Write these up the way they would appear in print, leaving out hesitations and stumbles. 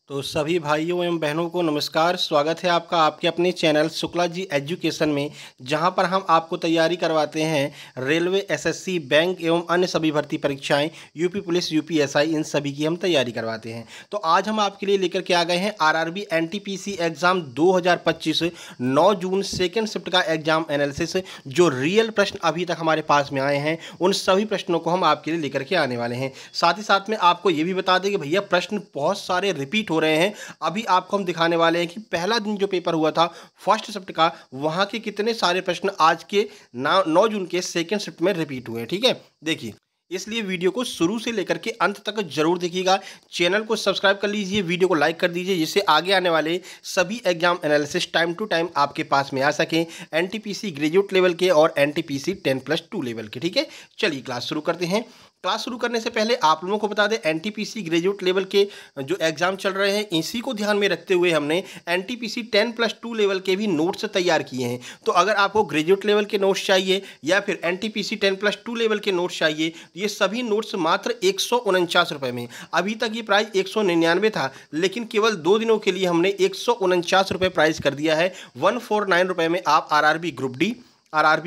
तो सभी भाइयों एवं बहनों को नमस्कार। स्वागत है आपका आपके अपने चैनल शुक्ला जी एजुकेशन में, जहां पर हम आपको तैयारी करवाते हैं रेलवे, एसएससी, बैंक एवं अन्य सभी भर्ती परीक्षाएं, यूपी पुलिस, यूपीएसआई, इन सभी की हम तैयारी करवाते हैं। तो आज हम आपके लिए लेकर के आ गए हैं आरआरबी एनटीपीसी एग्जाम 2025 9 जून सेकेंड शिफ्ट का एग्जाम एनालिसिस। जो रियल प्रश्न अभी तक हमारे पास में आए हैं उन सभी प्रश्नों को हम आपके लिए लेकर के आने वाले हैं। साथ ही साथ में आपको ये भी बता दें कि भैया प्रश्न बहुत सारे रिपीट हो रहे हैं। अभी आपको हम दिखाने वाले हैं कि पहला दिन जो पेपर हुआ था फर्स्ट शिफ्ट का, वहां के कितने सारे प्रश्न आज के 9 जून के सेकेंड शिफ्ट में रिपीट हुए हैं। ठीक है, देखिए, इसलिए वीडियो को शुरू से लेकर के अंत तक जरूर देखिएगा। चैनल को सब्सक्राइब कर लीजिए, वीडियो को लाइक कर दीजिए, जिससे आगे आने वाले सभी exam analysis time to time आपके पास में आ सकें, एनटीपीसी ग्रेजुएट लेवल के और एनटीपीसी 10+2 लेवल के। ठीक है, चलिए क्लास शुरू करते हैं। क्लास शुरू करने से पहले आप लोगों को बता दें, एनटीपीसी ग्रेजुएट लेवल के जो एग्जाम चल रहे हैं इसी को ध्यान में रखते हुए हमने एनटीपीसी 10+2 लेवल के भी नोट्स तैयार किए हैं। तो अगर आपको ग्रेजुएट लेवल के नोट्स चाहिए या फिर एनटीपीसी 10+2 लेवल के नोट्स चाहिए तो ये सभी नोट्स मात्र 149 रुपये में। अभी तक ये प्राइस 199 था, लेकिन केवल 2 दिनों के लिए हमने 149 रुपये प्राइस कर दिया है। 149 रुपये में आप RRB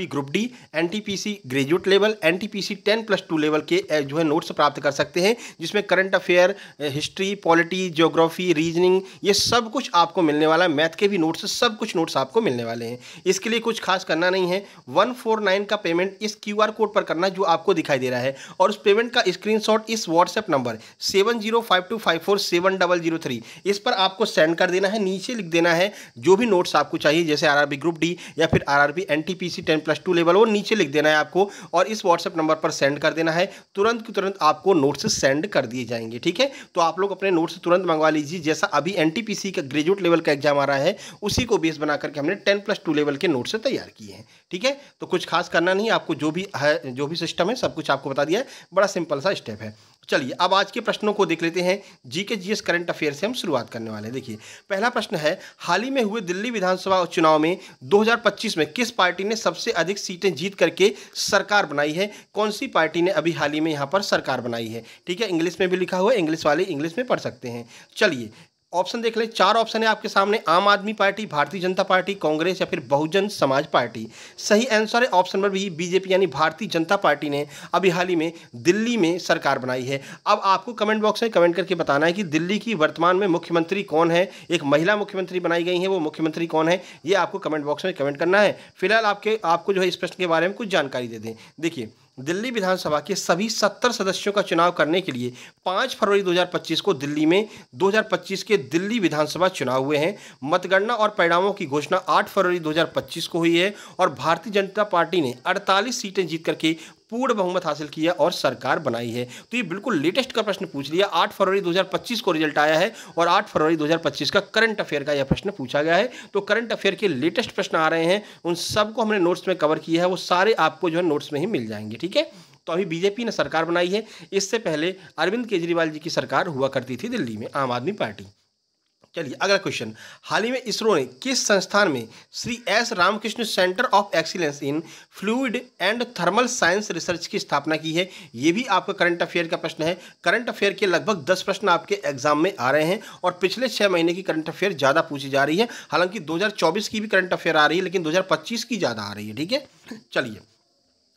group D, NTPC graduate level, NTPC 10+2 level के जो है नोट्स प्राप्त कर सकते हैं, जिसमें current affair, history, polity, geography, reasoning, ये सब कुछ आपको मिलने वाला है। मैथ के भी नोट्स, सब कुछ नोट्स आपको मिलने वाले हैं। इसके लिए कुछ खास करना नहीं है। 149 का पेमेंट इस QR कोड पर करना जो आपको दिखाई दे रहा है, और उस पेमेंट का स्क्रीनशॉट इस व्हाट्सएप नंबर 7052547003 इस पर आपको सेंड कर देना है। नीचे लिख देना है जो भी नोट्स आपको चाहिए, जैसे आरआरबी ग्रुप डी या फिर आरआरबी एनटीपीसी 10+2 लेवल, वो नीचे लिख देना है आपको और इस व्हाट्सएप नंबर पर सेंड कर देना है। तुरंत की तुरंत आपको नोट्स सेंड कर दिए जाएंगे। ठीक है, तो आप लोग अपने नोट्स तुरंत मंगवा लीजिए। जैसा अभी एनटीपीसी का ग्रेजुएट लेवल का एग्जाम आ रहा है, उसी को बेस बना करके हमने 10+2 लेवल के नोट्स तैयार किए हैं। ठीक है, तो कुछ खास करना नहीं, आपको जो भी है, जो भी सिस्टम है, सब कुछ आपको बता दिया है। बड़ा सिंपल सा स्टेप है। चलिए अब आज के प्रश्नों को देख लेते हैं। जीके जीएस करंट अफेयर से हम शुरुआत करने वाले हैं। देखिए, पहला प्रश्न है, हाल ही में हुए दिल्ली विधानसभा चुनाव में 2025 में किस पार्टी ने सबसे अधिक सीटें जीत करके सरकार बनाई है? कौन सी पार्टी ने अभी हाल ही में यहां पर सरकार बनाई है? ठीक है, इंग्लिश में भी लिखा हुआ है, इंग्लिश वाले इंग्लिश में पढ़ सकते हैं। चलिए ऑप्शन देख लें। 4 ऑप्शन है आपके सामने, आम आदमी पार्टी, भारतीय जनता पार्टी, कांग्रेस या फिर बहुजन समाज पार्टी। सही आंसर है ऑप्शन नंबर बी, बीजेपी यानी भारतीय जनता पार्टी ने अभी हाल ही में दिल्ली में सरकार बनाई है। अब आपको कमेंट बॉक्स में कमेंट करके बताना है कि दिल्ली की वर्तमान में मुख्यमंत्री कौन है। एक महिला मुख्यमंत्री बनाई गई है, वो मुख्यमंत्री कौन है, ये आपको कमेंट बॉक्स में कमेंट करना है। फिलहाल आपको जो है इस प्रश्न के बारे में कुछ जानकारी दे दें। देखिए, दिल्ली विधानसभा के सभी 70 सदस्यों का चुनाव करने के लिए 5 फरवरी 2025 को दिल्ली में 2025 के दिल्ली विधानसभा चुनाव हुए हैं। मतगणना और परिणामों की घोषणा 8 फरवरी 2025 को हुई है और भारतीय जनता पार्टी ने 48 सीटें जीत करके पूर्ण बहुमत हासिल किया और सरकार बनाई है। तो ये बिल्कुल लेटेस्ट का प्रश्न पूछ लिया। 8 फरवरी 2025 को रिजल्ट आया है और 8 फरवरी 2025 का करंट अफेयर का यह प्रश्न पूछा गया है। तो करंट अफेयर के लेटेस्ट प्रश्न आ रहे हैं, उन सबको हमने नोट्स में कवर किया है, वो सारे आपको जो है नोट्स में ही मिल जाएंगे। ठीक है, तो अभी बीजेपी ने सरकार बनाई है। इससे पहले अरविंद केजरीवाल जी की सरकार हुआ करती थी दिल्ली में, आम आदमी पार्टी। चलिए अगला क्वेश्चन, हाल ही में इसरो ने किस संस्थान में Shri S Ramakrishna centre of excellence in fluid and thermal science research की स्थापना की है? ये भी आपका करंट अफेयर का प्रश्न है। करंट अफेयर के लगभग 10 प्रश्न आपके एग्जाम में आ रहे हैं और पिछले 6 महीने की करंट अफेयर ज़्यादा पूछी जा रही है। हालांकि 2024 की भी करंट अफेयर आ रही है, लेकिन 2025 की ज़्यादा आ रही है। ठीक है, चलिए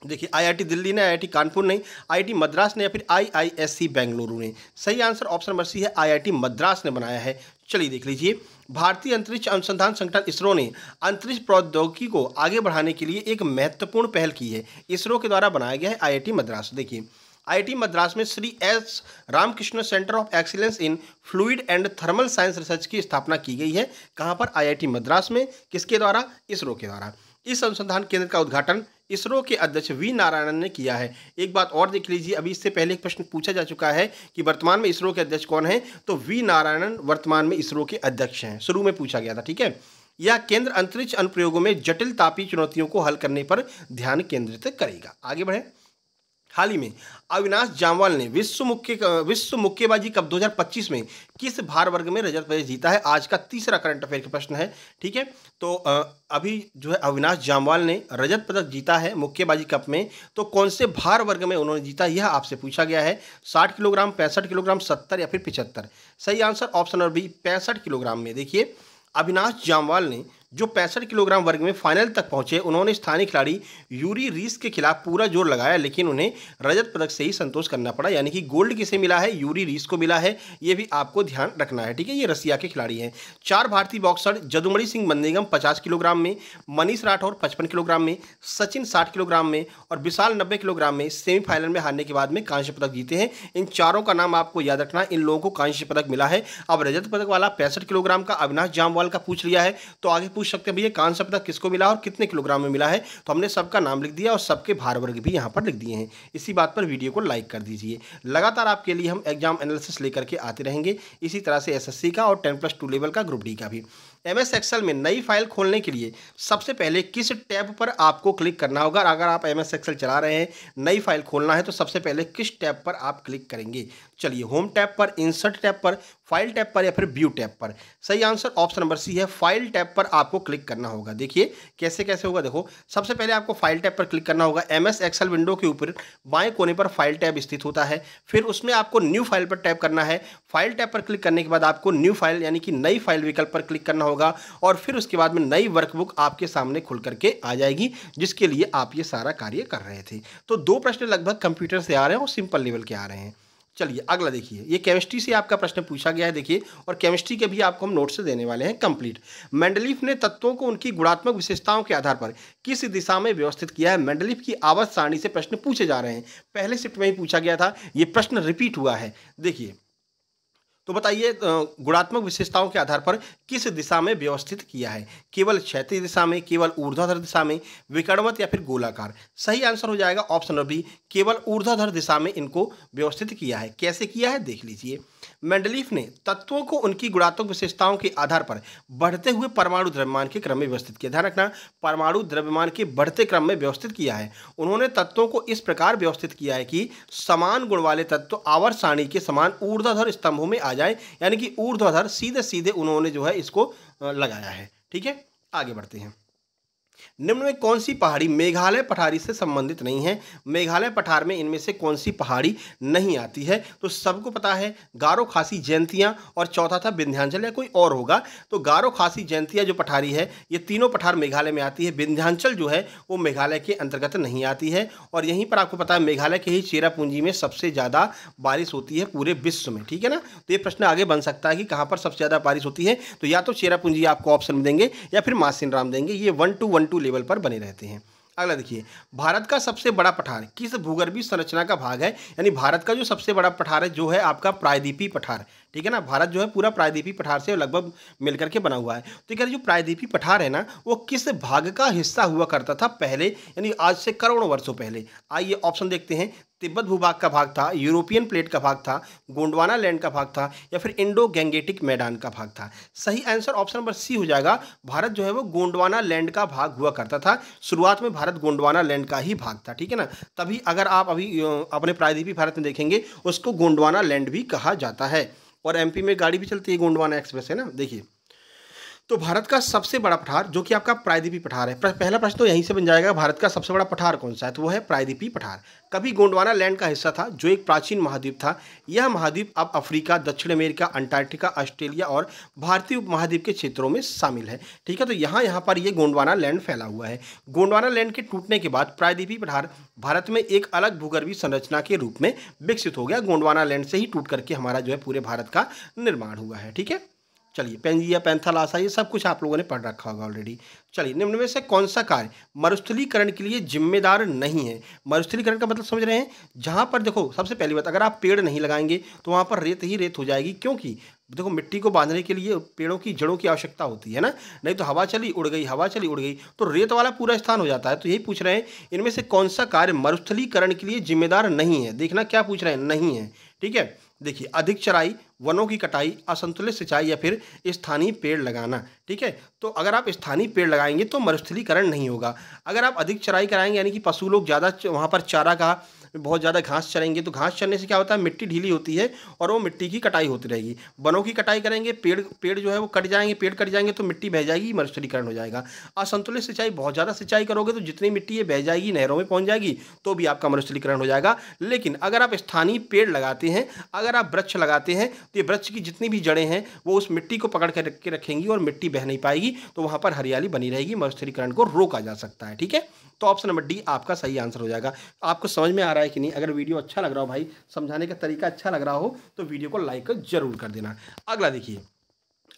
देखिए, आईआईटी दिल्ली ने, आईआईटी कानपुर ने, आईआईटी मद्रास ने या फिर आईआईएससी बेंगलुरु ने? सही आंसर ऑप्शन नंबर सी है, आईआईटी मद्रास ने बनाया है। चलिए देख लीजिए, भारतीय अंतरिक्ष अनुसंधान संगठन इसरो ने अंतरिक्ष प्रौद्योगिकी को आगे बढ़ाने के लिए एक महत्वपूर्ण पहल की है। इसरो के द्वारा बनाया गया है आईआईटी मद्रास। देखिए, आईआईटी मद्रास में Shri S Ramakrishna centre of excellence in fluid and thermal science research की स्थापना की गई है। कहाँ पर? आईआईटी मद्रास में। किसके द्वारा? इसरो के द्वारा। इस अनुसंधान केंद्र का उद्घाटन इसरो के अध्यक्ष वी नारायणन ने किया है। एक बात और देख लीजिए, अभी इससे पहले एक प्रश्न पूछा जा चुका है कि वर्तमान में इसरो के अध्यक्ष कौन है, तो वी नारायणन वर्तमान में इसरो के अध्यक्ष हैं। शुरू में पूछा गया था। ठीक है, यह केंद्र अंतरिक्ष अनुप्रयोगों में जटिल तापीय चुनौतियों को हल करने पर ध्यान केंद्रित करेगा। आगे बढ़े। हाल ही में अविनाश जामवाल ने विश्व मुक्केबाजी कप 2025 में किस भार वर्ग में रजत पदक जीता है? आज का तीसरा करंट अफेयर का प्रश्न है। ठीक है, तो अभी जो है अविनाश जामवाल ने रजत पदक जीता है मुक्केबाजी कप में, तो कौन से भार वर्ग में उन्होंने जीता, यह आपसे पूछा गया है। 60 किलोग्राम, 65 किलोग्राम, 70 या फिर 75? सही answer option number B 65 kilogram में। देखिए, अविनाश जामवाल ने जो 65 किलोग्राम वर्ग में फाइनल तक पहुंचे, उन्होंने स्थानीय खिलाड़ी यूरी रीस के खिलाफ पूरा जोर लगाया, लेकिन उन्हें रजत पदक से ही संतोष करना पड़ा। यानी कि गोल्ड किसे मिला है? यूरी रीस को मिला है, ये भी आपको ध्यान रखना है। ठीक है, ये रसिया के खिलाड़ी हैं। 4 भारतीय बॉक्सर जदुमणि सिंह बंदेगम 50 किलोग्राम में, मनीष राठौर 55 किलोग्राम में, सचिन 60 किलोग्राम में और विशाल 90 किलोग्राम में सेमीफाइनल में हारने के बाद में कांस्य पदक जीते हैं। इन चारों का नाम आपको याद रखना, इन लोगों को कांस्य पदक मिला है। अब रजत पदक वाला 65 किलोग्राम का अविनाश जामवाल का पूछ लिया है, तो आगे पूछ सकते हैं भैया कांस्य पदक किसको मिला और कितने किलोग्राम में मिला है। तो हमने सबका नाम लिख दिया और सबके भार वर्ग भी यहाँ पर लिख दिए हैं। इसी बात पर वीडियो को लाइक कर दीजिए। लगातार आपके लिए हम एग्जाम एनालिसिस लेकर के आते रहेंगे, इसी तरह से एसएससी का और 10+2 लेवल का ग्रुप डी का भी। एमएस एक्सेल में नई फाइल खोलने के लिए सबसे पहले किस टैब पर आपको क्लिक करना होगा? अगर आप एमएस एक्सेल चला रहे हैं, नई फाइल खोलना है, तो सबसे पहले किस टैब पर आप क्लिक करेंगे? चलिए, होम टैब पर, इंसर्ट टैब पर, फाइल टैब पर या फिर व्यू टैब पर? सही आंसर ऑप्शन नंबर सी है, फाइल टैब पर आपको क्लिक करना होगा। देखिए कैसे कैसे होगा, देखो सबसे पहले आपको फाइल टैब पर क्लिक करना होगा। एमएस एक्सेल विंडो के ऊपर बाएं कोने पर फाइल टैब स्थित होता है, फिर उसमें आपको न्यू फाइल पर टैप करना है। फाइल टैब पर क्लिक करने के बाद आपको न्यू फाइल यानी कि नई फाइल विकल्प पर क्लिक करना होगा और फिर उसके बाद में नई वर्कबुक आपके सामने खुल करके आ जाएगी, जिसके लिए आप ये सारा कार्य कर रहे थे। तो 2 प्रश्न लगभग कंप्यूटर से आ रहे हैं और सिंपल लेवल के आ रहे हैं। चलिए अगला देखिए, ये केमिस्ट्री से आपका प्रश्न पूछा गया है। देखिए, और केमिस्ट्री के भी आपको हम नोट से देने वाले हैं कंप्लीट। मेंडलीफ ने तत्वों को उनकी गुणात्मक विशेषताओं के आधार पर किस दिशा में व्यवस्थित किया है? मेंडलीफ की आवर्त सारणी से प्रश्न पूछे जा रहे हैं, पहले शिफ्ट में ही पूछा गया था, ये प्रश्न रिपीट हुआ है। देखिए, तो बताइए गुणात्मक विशेषताओं के आधार पर किस दिशा में व्यवस्थित किया है? केवल क्षैतिज दिशा में, केवल ऊर्ध्वाधर दिशा में, विकर्णवत या फिर गोलाकार? सही आंसर हो जाएगा ऑप्शन नंबर बी, केवल ऊर्ध्वाधर दिशा में इनको व्यवस्थित किया है। कैसे किया है देख लीजिए। मेंडलीफ ने तत्वों को उनकी गुणात्मक विशेषताओं के आधार पर बढ़ते हुए परमाणु द्रव्यमान के क्रम में व्यवस्थित किया। ध्यान रखना, परमाणु द्रव्यमान के बढ़ते क्रम में व्यवस्थित किया है। उन्होंने तत्वों को इस प्रकार व्यवस्थित किया है कि समान गुण वाले तत्व आवर्त सारणी के समान ऊर्ध्वाधर स्तंभों में आ जाए, यानी कि ऊर्ध्वाधर सीधे सीधे उन्होंने जो है इसको लगाया है। ठीक है, आगे बढ़ते हैं। निम्न में कौन सी पहाड़ी मेघालय पठारी से संबंधित नहीं है? मेघालय पठार में इनमें से कौन सी पहाड़ी नहीं आती है? तो सबको पता है गारो खासी जयंतियाँ, और चौथा था विंध्याचल या कोई और होगा। तो गारो खासी जयंतियाँ जो पठारी है, ये तीनों पठार मेघालय में आती है। विंध्याचल जो है वो मेघालय के अंतर्गत नहीं आती है। और यहीं पर आपको पता है मेघालय के ही चेरापूंजी में सबसे ज़्यादा बारिश होती है पूरे विश्व में। ठीक है ना, तो ये प्रश्न आगे बन सकता है कि कहाँ पर सबसे ज़्यादा बारिश होती है। तो या तो चेरापूंजी आपको ऑप्शन में देंगे या फिर मासिन राम देंगे, ये 1-2 लेवल पर बने रहते हैं। अगला देखिए, भारत का सबसे बड़ा पठार किस भूगर्भीय संरचना का भाग है? यानी भारत का जो सबसे बड़ा पठार है जो है आपका प्रायद्वीपीय पठार। ठीक है ना, भारत जो है पूरा प्रायद्वीपीय पठार से लगभग मिलकर के बना हुआ है। तो कह रहे जो प्रायद्वीपीय पठार है ना, वो किस भाग का हिस्सा हुआ करता था पहले, यानी आज से करोड़ों वर्षों पहले? आइए ऑप्शन देखते हैं। तिब्बत भूभाग का भाग था, यूरोपियन प्लेट का भाग था, गोंडवाना लैंड का भाग था या फिर इंडो गैंगेटिक मैदान का भाग था? सही आंसर ऑप्शन नंबर सी हो जाएगा। भारत जो है वो गोंडवाना लैंड का भाग हुआ करता था। शुरुआत में भारत गोंडवाना लैंड का ही भाग था। ठीक है ना, तभी अगर आप अभी अपने प्रायद्वीपीय भारत में देखेंगे उसको गोंडवाना लैंड भी कहा जाता है। और एमपी में गाड़ी भी चलती है गोंडवाना एक्सप्रेस, है ना। देखिए, तो भारत का सबसे बड़ा पठार जो कि आपका प्रायद्वीपीय पठार है, पहला प्रश्न तो यहीं से बन जाएगा, भारत का सबसे बड़ा पठार कौन सा है? तो वो है प्रायद्वीपीय पठार। कभी गोंडवाना लैंड का हिस्सा था, जो एक प्राचीन महाद्वीप था। यह महाद्वीप अब अफ्रीका, दक्षिण अमेरिका, अंटार्कटिका, ऑस्ट्रेलिया और भारतीय उपमहाद्वीप के क्षेत्रों में शामिल है। ठीक है, तो यहाँ पर ये गोंडवाना लैंड फैला हुआ है। गोंडवाना लैंड के टूटने के बाद प्रायद्वीपीय पठार भारत में एक अलग भूगर्भीय संरचना के रूप में विकसित हो गया। गोंडवाना लैंड से ही टूट करके हमारा जो है पूरे भारत का निर्माण हुआ है। ठीक है, चलिए, पेंजिया, पैंथालासा, ये सब कुछ आप लोगों ने पढ़ रखा होगा ऑलरेडी। चलिए, निम्न में से कौन सा कार्य मरुस्थलीकरण के लिए जिम्मेदार नहीं है? मरुस्थलीकरण का मतलब समझ रहे हैं? जहाँ पर देखो, सबसे पहली बात, अगर आप पेड़ नहीं लगाएंगे तो वहाँ पर रेत ही रेत हो जाएगी। क्योंकि देखो, मिट्टी को बांधने के लिए पेड़ों की जड़ों की आवश्यकता होती है ना, नहीं तो हवा चली उड़ गई, हवा चली उड़ गई, तो रेत वाला पूरा स्थान हो जाता है। तो यही पूछ रहे हैं, इनमें से कौन सा कार्य मरुस्थलीकरण के लिए जिम्मेदार नहीं है? देखना क्या पूछ रहे हैं, नहीं है। ठीक है, देखिए, अधिक चराई, वनों की कटाई, असंतुलित सिंचाई या फिर स्थानीय पेड़ लगाना। ठीक है, तो अगर आप स्थानीय पेड़ लगाएंगे तो मरुस्थलीकरण नहीं होगा। अगर आप अधिक चराई कराएंगे, यानी कि पशु लोग ज़्यादा वहाँ पर चारा का बहुत ज़्यादा घास चरेंगे तो घास चरने से क्या होता है, मिट्टी ढीली होती है और वो मिट्टी की कटाई होती रहेगी। वनों की कटाई करेंगे, पेड़ जो है वो कट जाएंगे, पेड़ कट जाएंगे तो मिट्टी बह जाएगी, मरुस्थलीकरण हो जाएगा। असंतुलित सिंचाई, बहुत ज़्यादा सिंचाई करोगे तो जितनी मिट्टी ये बह जाएगी, नहरों में पहुंच जाएगी, तो भी आपका मरुस्थलीकरण हो जाएगा। लेकिन अगर आप स्थानीय पेड़ लगाते हैं, अगर आप वृक्ष लगाते हैं, तो ये वृक्ष की जितनी भी जड़ें हैं वो उस मिट्टी को पकड़ के रखेंगी और मिट्टी बह नहीं पाएगी, तो वहां पर हरियाली बनी रहेगी, मरुस्थलीकरण को रोका जा सकता है। ठीक है, तो ऑप्शन नंबर डी आपका सही आंसर हो जाएगा। आपको समझ में आ रहा है कि नहीं? अगर वीडियो अच्छा लग रहा हो भाई, समझाने का तरीका अच्छा लग रहा हो, तो वीडियो को लाइक जरूर कर देना। अगला देखिए,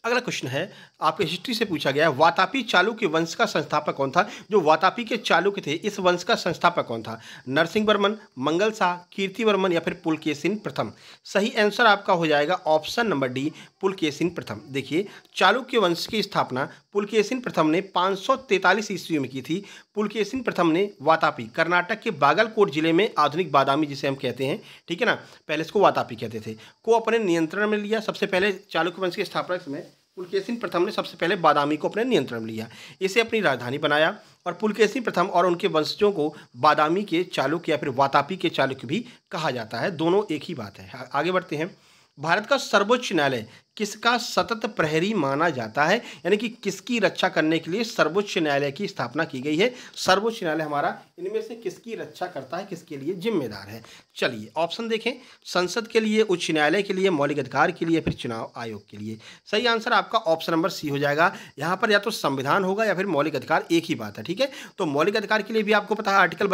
अगला क्वेश्चन है आपके हिस्ट्री से पूछा गया है, वातापी चालुक्य वंश का संस्थापक कौन था? जो वातापी के चालुक्य थे, इस वंश का संस्थापक कौन था? नरसिंह वर्मन, मंगल शाह, कीर्तिवर्मन या फिर पुलकेशिन प्रथम? सही आंसर आपका हो जाएगा ऑप्शन नंबर डी, पुलकेशिन प्रथम। देखिए, चालुक्य वंश की स्थापना पुलकेशिन प्रथम ने 543 ईस्वी में की थी। पुलकेशिन प्रथम ने वातापी, कर्नाटक के बागलकोट जिले में, आधुनिक बादामी जिसे हम कहते हैं, ठीक है ना, पहले इसको वातापी कहते थे, को अपने नियंत्रण में लिया। सबसे पहले चालुक्य वंश की स्थापना में पुलकेशिन प्रथम ने सबसे पहले बादामी को अपने नियंत्रण में लिया, इसे अपनी राजधानी बनाया, और पुलकेशिन प्रथम और उनके वंशजों को बादामी के चालुक्य या फिर वातापी के चालुक्य भी कहा जाता है। दोनों एक ही बात है। आगे बढ़ते हैं। भारत का सर्वोच्च न्यायालय किसका सतत प्रहरी माना जाता है? यानी कि किसकी रक्षा करने के लिए सर्वोच्च न्यायालय की स्थापना की गई है? सर्वोच्च न्यायालय हमारा इनमें से किसकी रक्षा करता है, किसके लिए जिम्मेदार है? चलिए ऑप्शन देखें। संसद के लिए, उच्च न्यायालय के लिए, मौलिक अधिकार के लिए, फिर चुनाव आयोग के लिए? सही आंसर आपका ऑप्शन नंबर सी हो जाएगा। यहाँ पर या तो संविधान होगा या फिर मौलिक अधिकार, एक ही बात है। ठीक है, तो मौलिक अधिकार के लिए भी आपको पता है आर्टिकल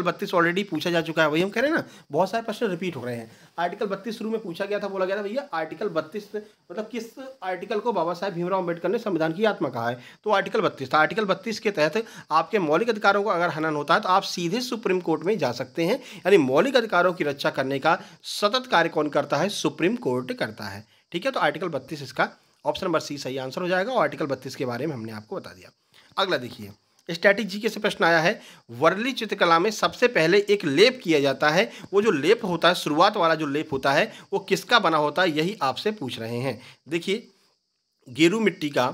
32 ऑलरेडी पूछा जा चुका है। वही हम कह रहे हैं ना, बहुत सारे प्रश्न रिपीट हो रहे हैं। आर्टिकल 32 शुरू में पूछा गया था, बोला गया था भैया आर्टिकल 32 मतलब किस आर्टिकल को बाबा साहेब भीमराव अम्बेडकर ने संविधान की आत्मा कहा है? तो आर्टिकल 32 था। आर्टिकल 32 के तहत आपके मौलिक अधिकारों का अगर हनन होता है तो आप सीधे सुप्रीम कोर्ट में जा सकते हैं। यानी मौलिक अधिकारों की रक्षा करने का सतत कार्य कौन करता है? सुप्रीम कोर्ट करता है। ठीक है, तो आर्टिकल 32 इसका ऑप्शन नंबर सी सही आंसर हो जाएगा, और आर्टिकल 32 के बारे में हमने आपको बता दिया। अगला देखिए, स्टैटिक जीके से प्रश्न आया है, वर्ली चित्रकला में सबसे पहले एक लेप किया जाता है, वो जो लेप होता है, शुरुआत वाला जो लेप होता है, वो किसका बना होता है? यही आपसे पूछ रहे हैं। देखिए, गेरू मिट्टी का,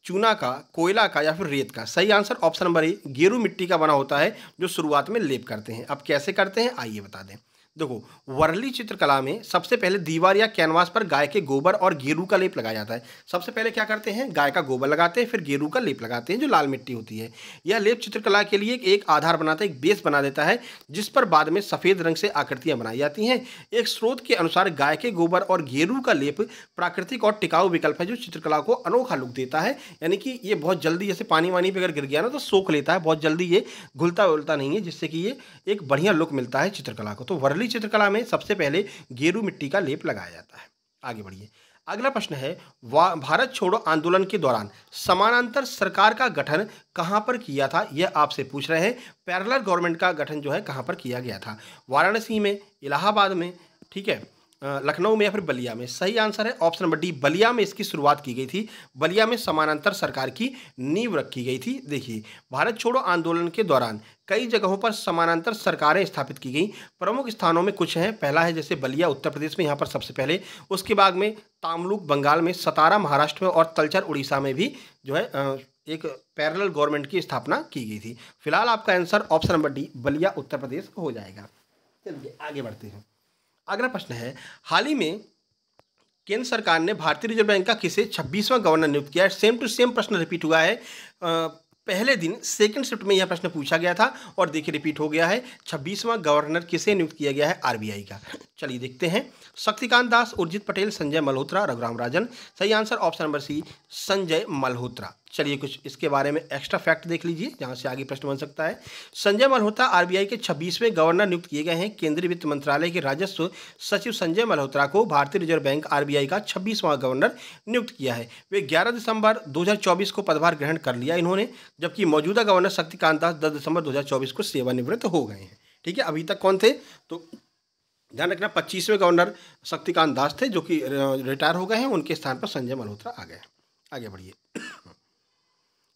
चूना का, कोयला का या फिर रेत का? सही आंसर ऑप्शन नंबर ए, गेरू मिट्टी का बना होता है, जो शुरुआत में लेप करते हैं। अब कैसे करते हैं आइए बता दें। देखो, वर्ली चित्रकला में सबसे पहले दीवार या कैनवास पर गाय के गोबर और गेरू का लेप लगाया जाता है। सबसे पहले क्या करते हैं? गाय का गोबर लगाते हैं, फिर गेरू का लेप लगाते हैं, जो लाल मिट्टी होती है। यह लेप चित्रकला के लिए एक आधार बनाता है, एक बेस बना देता है, जिस पर बाद में सफ़ेद रंग से आकृतियां बनाई जाती हैं। एक स्रोत के अनुसार गाय के गोबर और गेरू का लेप प्राकृतिक और टिकाऊ विकल्प है, जो चित्रकला को अनोखा लुक देता है। यानी कि ये बहुत जल्दी, जैसे पानी वानी पे अगर गिर गया ना तो सोख लेता है, बहुत जल्दी ये घुलता उलता नहीं है, जिससे कि ये एक बढ़िया लुक मिलता है चित्रकला को। तो वर्ली चित्रकला में सबसे पहले गेरू मिट्टी का लेप लगाया जाता है। आगे बढ़िए। अगला प्रश्न है, भारत छोड़ो आंदोलन के दौरान समानांतर सरकार का गठन कहां पर किया था? यह आपसे पूछ रहे हैं। पैरेलल गवर्नमेंट का गठन जो है कहां पर किया गया था? वाराणसी में, इलाहाबाद में, ठीक है, लखनऊ में या फिर बलिया में? सही आंसर है ऑप्शन नंबर डी, बलिया में इसकी शुरुआत की गई थी। बलिया में समानांतर सरकार की नींव रखी गई थी। देखिए, भारत छोड़ो आंदोलन के दौरान कई जगहों पर समानांतर सरकारें स्थापित की गई। प्रमुख स्थानों में कुछ हैं। पहला है जैसे बलिया उत्तर प्रदेश में, यहाँ पर सबसे पहले। उसके बाद में तामलुक बंगाल में, सतारा महाराष्ट्र में, और तलचर उड़ीसा में भी जो है एक पैरेलल गवर्नमेंट की स्थापना की गई थी। फिलहाल आपका answer option number D, Ballia Uttar Pradesh हो जाएगा। चलिए आगे बढ़ते हैं। अगला प्रश्न है, हाल ही में केंद्र सरकार ने भारतीय रिजर्व बैंक का किसे 26वां गवर्नर नियुक्त किया है? सेम टू सेम प्रश्न रिपीट हुआ है। पहले दिन सेकंड शिफ्ट में यह प्रश्न पूछा गया था और देखिए रिपीट हो गया है। 26वां गवर्नर किसे नियुक्त किया गया है? आरबीआई का। चलिए देखते हैं। शक्तिकांत दास, उर्जित पटेल, संजय मल्होत्रा, रघुराम राजन? सही answer option number C, Sanjay Malhotra. चलिए कुछ इसके बारे में एक्स्ट्रा फैक्ट देख लीजिए, जहां से आगे प्रश्न बन सकता है। संजय मल्होत्रा आरबीआई के 26वें गवर्नर नियुक्त किए गए हैं। केंद्रीय वित्त मंत्रालय के राजस्व सचिव संजय मल्होत्रा को भारतीय रिजर्व बैंक आरबीआई का 26वां गवर्नर नियुक्त किया है। वे 11 दिसंबर 2024 को पदभार ग्रहण कर लिया इन्होंने, जबकि मौजूदा गवर्नर शक्तिकांत दास 10 दिसंबर 2024 को सेवानिवृत्त हो गए हैं। ठीक है, अभी तक कौन थे? तो ध्यान रखना, 25वें गवर्नर शक्तिकांत दास थे, जो कि रिटायर हो गए हैं। उनके स्थान पर संजय मल्होत्रा आ गए। आगे बढ़िए।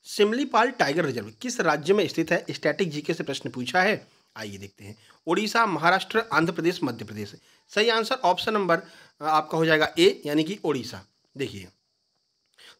सिमलीपाल टाइगर रिजर्व किस राज्य में स्थित है? स्टैटिक जीके से प्रश्न पूछा है, आइए देखते हैं। उड़ीसा, महाराष्ट्र, आंध्र प्रदेश, मध्य प्रदेश? सही आंसर ऑप्शन नंबर आपका हो जाएगा ए, यानी कि उड़ीसा। देखिए,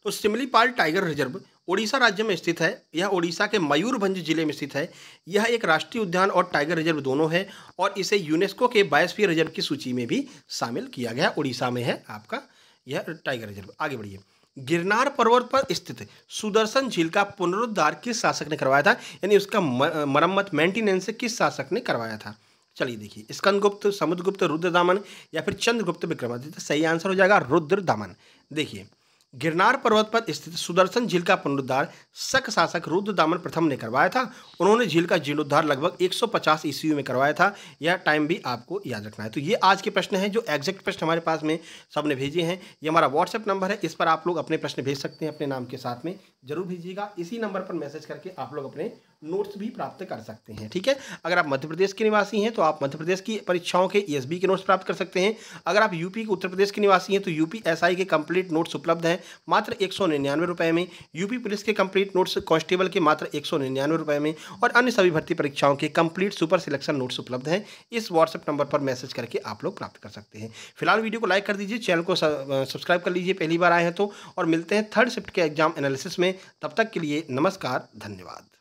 तो सिमलीपाल टाइगर रिजर्व ओडिशा राज्य में स्थित है। यह ओडिशा के मयूरभंज जिले में स्थित है। यह एक राष्ट्रीय उद्यान और टाइगर रिजर्व दोनों है और इसे यूनेस्को के बायोस्फीयर रिजर्व की सूची में भी शामिल किया गया। ओडिशा में है आपका यह टाइगर रिजर्व। आगे बढ़िए। गिरनार पर्वत पर स्थित सुदर्शन झील का पुनरुद्धार किस शासक ने करवाया था, यानी उसका मरम्मत मेंटेनेंस किस शासक ने करवाया था। चलिए देखिए, स्कंदगुप्त, समुद्रगुप्त, रुद्रदामन या फिर चंद्रगुप्त विक्रमादित्य। सही आंसर हो जाएगा रुद्रदामन। देखिए, गिरनार पर्वत पर स्थित सुदर्शन झील का पुनरुद्धार शक शासक रुद्रदामन प्रथम ने करवाया था। उन्होंने झील का जीर्णोद्धार लगभग 150 ईस्वी में करवाया था। यह टाइम भी आपको याद रखना है। तो ये आज के प्रश्न हैं जो एग्जैक्ट प्रश्न हमारे पास में सबने भेजे हैं। ये हमारा व्हाट्सएप नंबर है, इस पर आप लोग अपने प्रश्न भेज सकते हैं, अपने नाम के साथ में जरूर भेजिएगा। इसी नंबर पर मैसेज करके आप लोग अपने नोट्स भी प्राप्त कर सकते हैं। ठीक है, अगर आप मध्य प्रदेश के निवासी हैं तो आप मध्य प्रदेश की परीक्षाओं के ईएसबी के नोट्स प्राप्त कर सकते हैं। अगर आप यूपी के उत्तर प्रदेश के निवासी हैं तो यूपी एसआई के कंप्लीट नोट्स उपलब्ध हैं मात्र 199 रुपये में। यूपी पुलिस के कंप्लीट नोट्स कांस्टेबल के मात्र 199 रुपये में और अन्य सभी भर्ती परीक्षाओं के कंप्लीट सुपर सिलेक्शन नोट्स उपलब्ध हैं। इस व्हाट्सएप नंबर पर मैसेज करके आप लोग प्राप्त कर सकते हैं। फिलहाल वीडियो को लाइक कर दीजिए, चैनल को सब्सक्राइब कर लीजिए पहली बार आए हैं तो, और मिलते हैं थर्ड शिफ्ट के एग्जाम एनालिसिस में। तब तक के लिए नमस्कार, धन्यवाद।